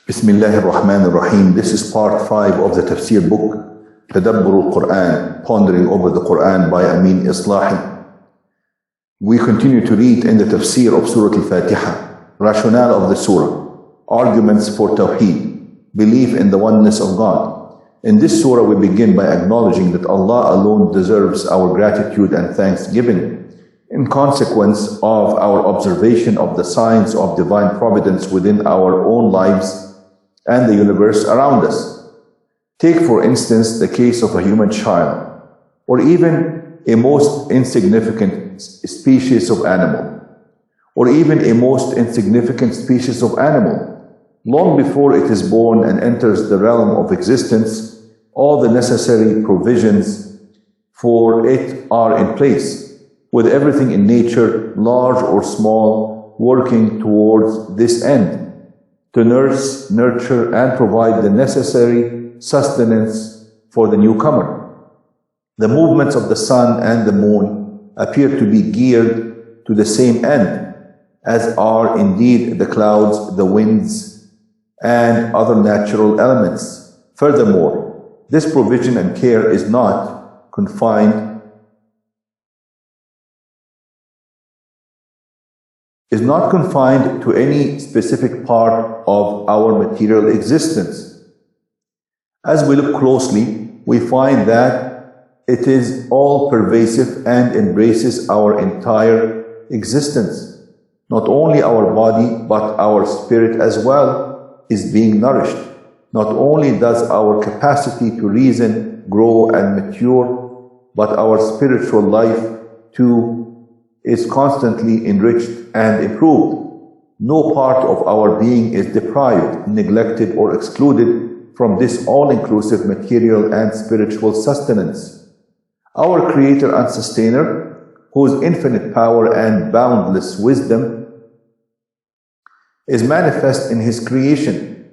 Bismillahir Rahmanir Rahim. This is part 5 of the Tafsir book, Tadabburul Quran, Pondering over the Quran by Amin Islahi. We continue to read in the Tafsir of Surah Al-Fatiha, rationale of the Surah, arguments for Tawheed, belief in the oneness of God. In this Surah we begin by acknowledging that Allah alone deserves our gratitude and thanksgiving in consequence of our observation of the signs of divine providence within our own lives and the universe around us. Take for instance the case of a human child, or even a most insignificant species of animal, or even a most insignificant species of animal. Long before it is born and enters the realm of existence, all the necessary provisions for it are in place, with everything in nature, large or small, working towards this end, to nurse, nurture, and provide the necessary sustenance for the newcomer. The movements of the sun and the moon appear to be geared to the same end, as are indeed the clouds, the winds, and other natural elements. Furthermore, this provision and care is not confined to any specific part of our material existence. As we look closely, we find that it is all pervasive and embraces our entire existence. Not only our body, but our spirit as well is being nourished. Not only does our capacity to reason grow and mature, but our spiritual life too is constantly enriched and improved. No part of our being is deprived, neglected, or excluded from this all-inclusive material and spiritual sustenance. Our Creator and Sustainer, whose infinite power and boundless wisdom is manifest in His creation,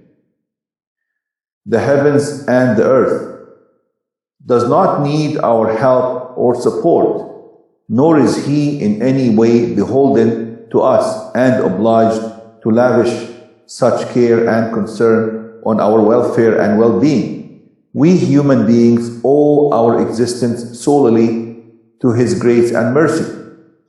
the heavens and the earth, does not need our help or support, nor is He in any way beholden to us and obliged to lavish such care and concern on our welfare and well-being. We human beings owe our existence solely to His grace and mercy.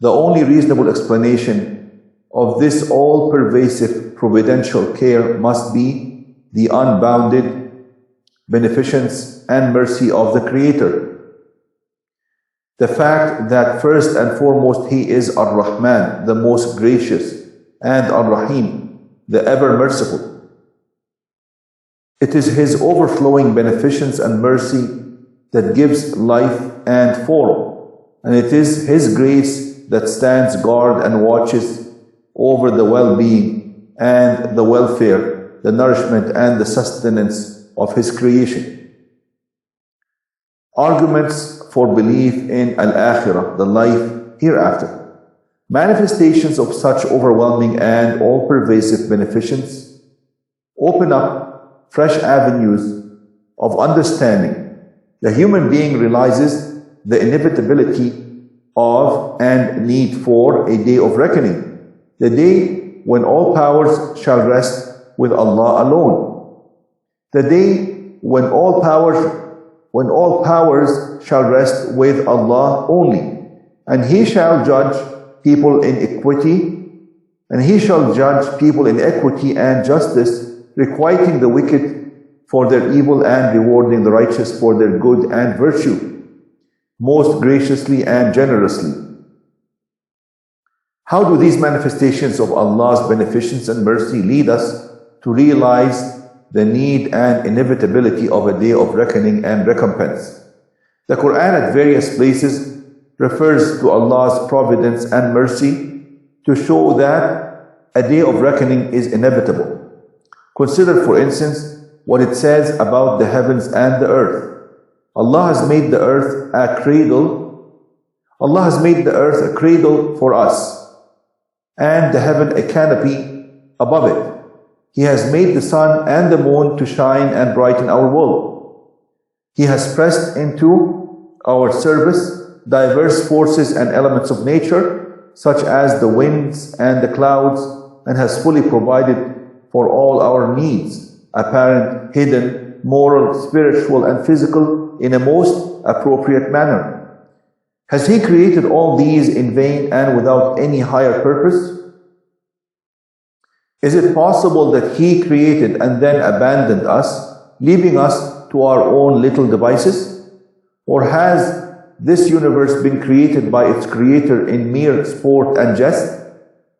The only reasonable explanation of this all-pervasive providential care must be the unbounded beneficence and mercy of the Creator. The fact that first and foremost He is Ar-Rahman, the most gracious, and Ar-Rahim, the ever merciful. It is His overflowing beneficence and mercy that gives life and form, and it is His grace that stands guard and watches over the well-being and the welfare, the nourishment and the sustenance of His creation. Arguments for belief in Al-Akhirah, the life hereafter. Manifestations of such overwhelming and all-pervasive beneficence open up fresh avenues of understanding. The human being realizes the inevitability of and need for a day of reckoning, the day when all powers shall rest with Allah alone, the day when all powers shall rest with Allah only, and He shall judge people in equity, and justice, requiting the wicked for their evil and rewarding the righteous for their good and virtue, most graciously and generously. How do these manifestations of Allah's beneficence and mercy lead us to realize the need and inevitability of a day of reckoning and recompense? The Quran at various places refers to Allah's providence and mercy to show that a day of reckoning is inevitable. Consider, for instance, what it says about the heavens and the earth. Allah has made the earth a cradle. Allah has made the earth a cradle for us, and the heaven a canopy above it. He has made the sun and the moon to shine and brighten our world. He has pressed into our service diverse forces and elements of nature, such as the winds and the clouds, and has fully provided for all our needs. apparent, hidden, moral, spiritual, and physical in a most appropriate manner. Has He created all these in vain and without any higher purpose? Is it possible that He created and then abandoned us, leaving us to our own little devices? Or has this universe been created by its creator in mere sport and jest,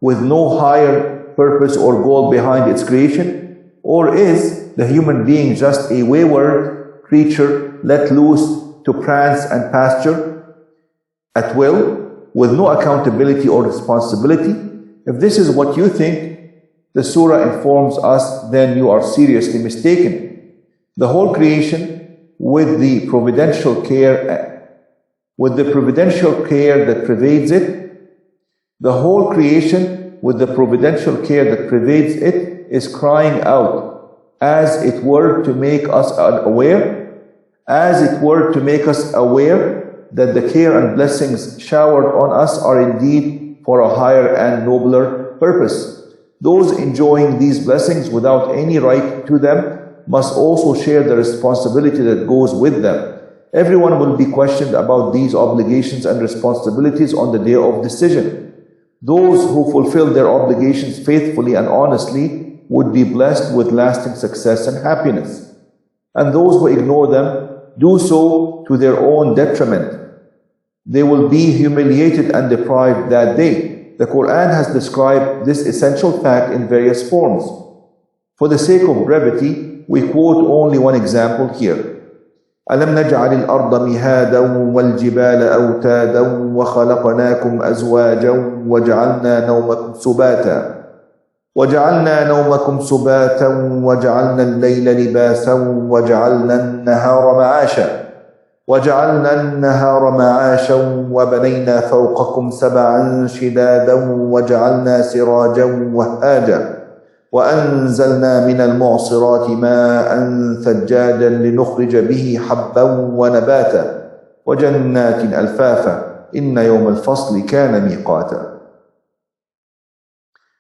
with no higher purpose or goal behind its creation? Or is the human being just a wayward creature let loose to prance and pasture at will, with no accountability or responsibility? If this is what you think the surah informs us, then you are seriously mistaken. The whole creation, with the providential care that pervades it, the whole creation with the providential care that pervades it is crying out, as it were to make us aware, that the care and blessings showered on us are indeed for a higher and nobler purpose. Those enjoying these blessings without any right to them must also share the responsibility that goes with them. Everyone will be questioned about these obligations and responsibilities on the day of decision. Those who fulfill their obligations faithfully and honestly would be blessed with lasting success and happiness. And those who ignore them do so to their own detriment. They will be humiliated and deprived that day. The Quran has described this essential fact in various forms. For the sake of brevity, we quote only one example here. أَلَمْ نَجْعَلِ الْأَرْضَ مِهَادًا وَالْجِبَالَ أَوْتَادًا وَخَلَقْنَاكُمْ أَزْوَاجًا وَجَعَلْنَا نَوْمَكُمْ سُبَاتًا وَجَعَلْنَا اللَّيْلَ لِبَاسًا وَجَعَلْنَا النَّهَارَ مَعَاشًا وَبَنَيْنَا فَوْقَكُمْ سَبْعًا شِدَادًا وَجَعَلْنَا سِرَاجًا وَهَّاجًا وَأَنزَلْنَا مِنَ الْمُعْصِرَاتِ مَاءً ثَجَّاجًا لِنُخْرِجَ بِهِ حَبًّا وَنَبَاتًا وَجَنَّاتٍ أَلْفَافًا إِنَّ يَوْمَ الْفَصْلِ كَانَ مِيقَاتًا.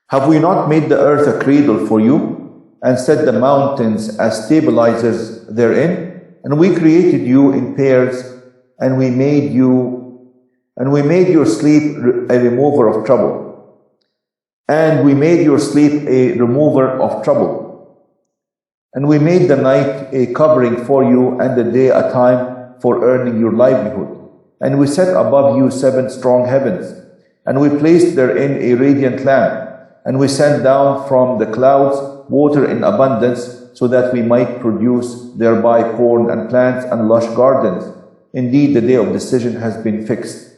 Have we not made the earth a cradle for you, and set the mountains as stabilizers therein? And we created you in pairs, and we made your sleep a remover of trouble. And we made your sleep a remover of trouble. And we made the night a covering for you, and the day a time for earning your livelihood. And we set above you 7 strong heavens, and we placed therein a radiant lamp. And we sent down from the clouds water in abundance, so that we might produce thereby corn and plants and lush gardens. Indeed, the day of decision has been fixed.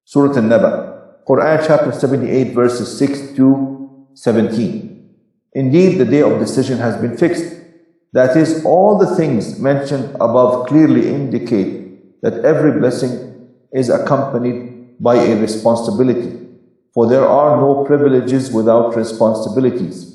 Surah An-Naba, Quran chapter 78, verses 6 to 17. Indeed, the day of decision has been fixed. That is, all the things mentioned above clearly indicate that every blessing is accompanied by a responsibility, for there are no privileges without responsibilities.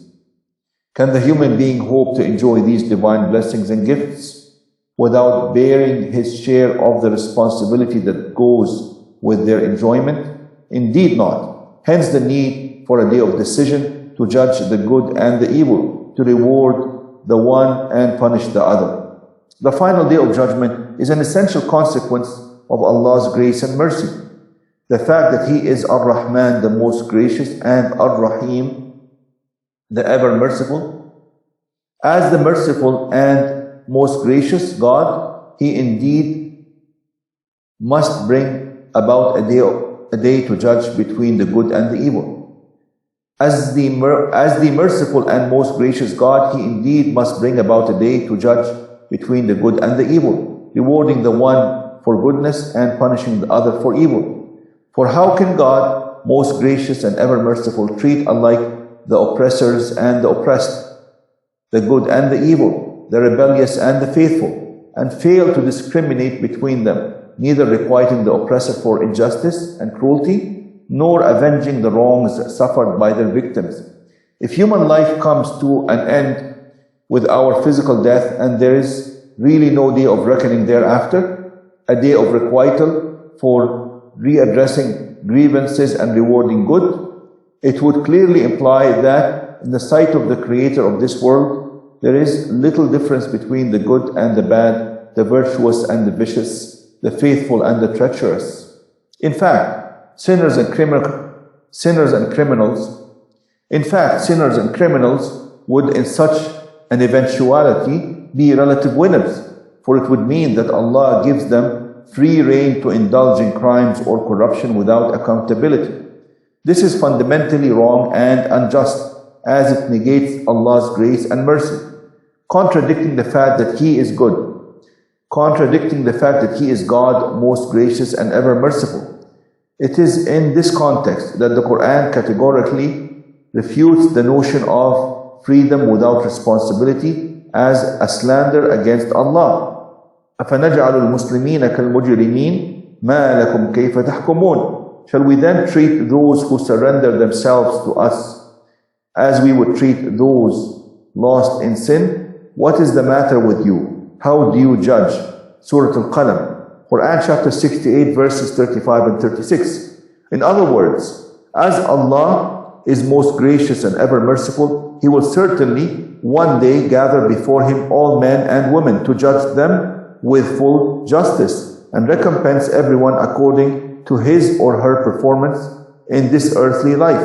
Can the human being hope to enjoy these divine blessings and gifts without bearing his share of the responsibility that goes with their enjoyment? Indeed not. Hence the need for a day of decision to judge the good and the evil, to reward the one and punish the other. The final day of judgment is an essential consequence of Allah's grace and mercy. The fact that He is Ar-Rahman, the most gracious, and Ar-Rahim, the ever merciful. As the merciful and most gracious God, He indeed must bring about a day to judge between the good and the evil. As the merciful and most gracious God, He indeed must bring about a day to judge between the good and the evil, rewarding the one for goodness and punishing the other for evil. For how can God, most gracious and ever merciful, treat alike the oppressors and the oppressed, the good and the evil, the rebellious and the faithful, and fail to discriminate between them, neither requiting the oppressor for injustice and cruelty, nor avenging the wrongs suffered by their victims? If human life comes to an end with our physical death, and there is really no day of reckoning thereafter, a day of requital for readdressing grievances and rewarding good, it would clearly imply that in the sight of the Creator of this world, there is little difference between the good and the bad, the virtuous and the vicious, the faithful and the treacherous. In fact, sinners and criminals would in such an eventuality be relative winners, for it would mean that Allah gives them free rein to indulge in crimes or corruption without accountability. This is fundamentally wrong and unjust, as it negates Allah's grace and mercy, contradicting the fact that He is good, contradicting the fact that He is God, most gracious and ever merciful. It is in this context that the Quran categorically refutes the notion of freedom without responsibility as a slander against Allah. أَفَنَجْعَلُ الْمُسْلِمِينَ كَالْمُجْرِمِينَ مَا لَكُمْ كَيْفَ تَحْكُمُونَ? Shall we then treat those who surrender themselves to us as we would treat those lost in sin? What is the matter with you? How do you judge? Surah Al-Qalam, Quran chapter 68 verses 35 and 36. In other words, as Allah is most gracious and ever merciful, He will certainly one day gather before Him all men and women to judge them with full justice and recompense everyone according to his or her performance in this earthly life.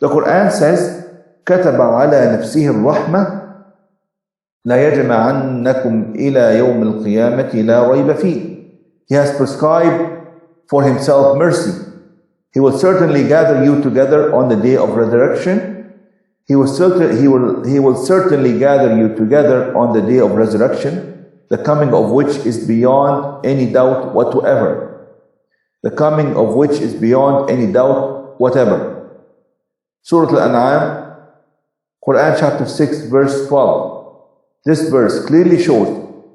The Quran says, كَتَبَ عَلَى نَفْسِهِ الرَّحْمَةِ لَيَجْمَعَنَّكُمْ إِلَى يَوْمِ الْقِيَامَةِ لَا رَيْبَ فِيهِ. He has prescribed for Himself mercy. He will certainly gather you together on the day of resurrection. He will certainly gather you together on the day of resurrection, the coming of which is beyond any doubt whatsoever. The coming of which is beyond any doubt whatever. Surah Al-An'am, Quran chapter 6 verse 12. This verse clearly shows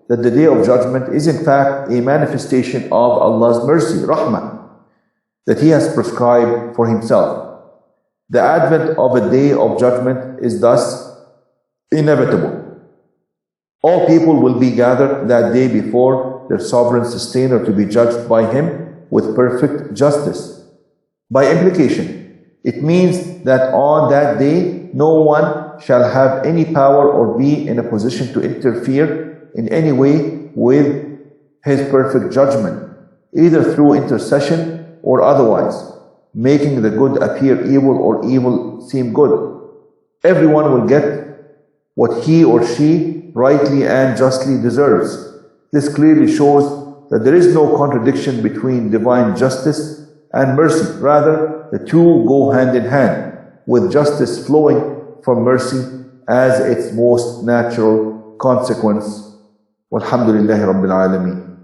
that the day of judgment is in fact a manifestation of Allah's mercy, rahmah, that He has prescribed for Himself. The advent of a day of judgment is thus inevitable. All people will be gathered that day before their sovereign sustainer to be judged by Him with perfect justice. By implication, it means that on that day no one shall have any power or be in a position to interfere in any way with His perfect judgment, either through intercession or otherwise, making the good appear evil or evil seem good. Everyone will get what he or she rightly and justly deserves. This clearly shows that there is no contradiction between divine justice and mercy. Rather, the two go hand in hand, with justice flowing from mercy as its most natural consequence. Walhamdulillahi Rabbil Alameen.